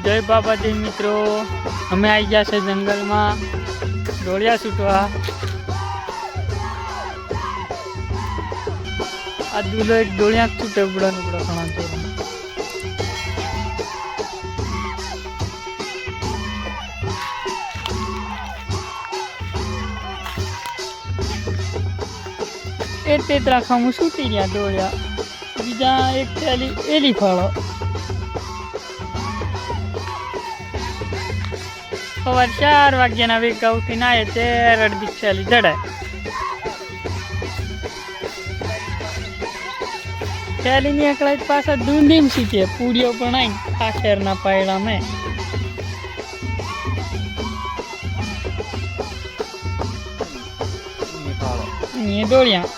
જય બાબાજી મિત્રો, અમે આવી ગયા છે જંગલમાં ડોળિયા છૂટવા. આ દૂલો એક ડોળિયા છૂટે ઉબડા નુબડા ઘણા ચોર. એ તેતરા ખામું છૂટી ગયા ડોળિયા. બીજા એક થેલી એલી ફાળો. સવાર 4 વાગ્યાના વેગા ઉઠીને આવે તે રડદી થેલી જડાય. થેલીની એકલા જ પાછા ડુંડીમ શીખે પૂરીઓ પણ આવી ખાખેરના પાયડા મેં. એ ડોળિયા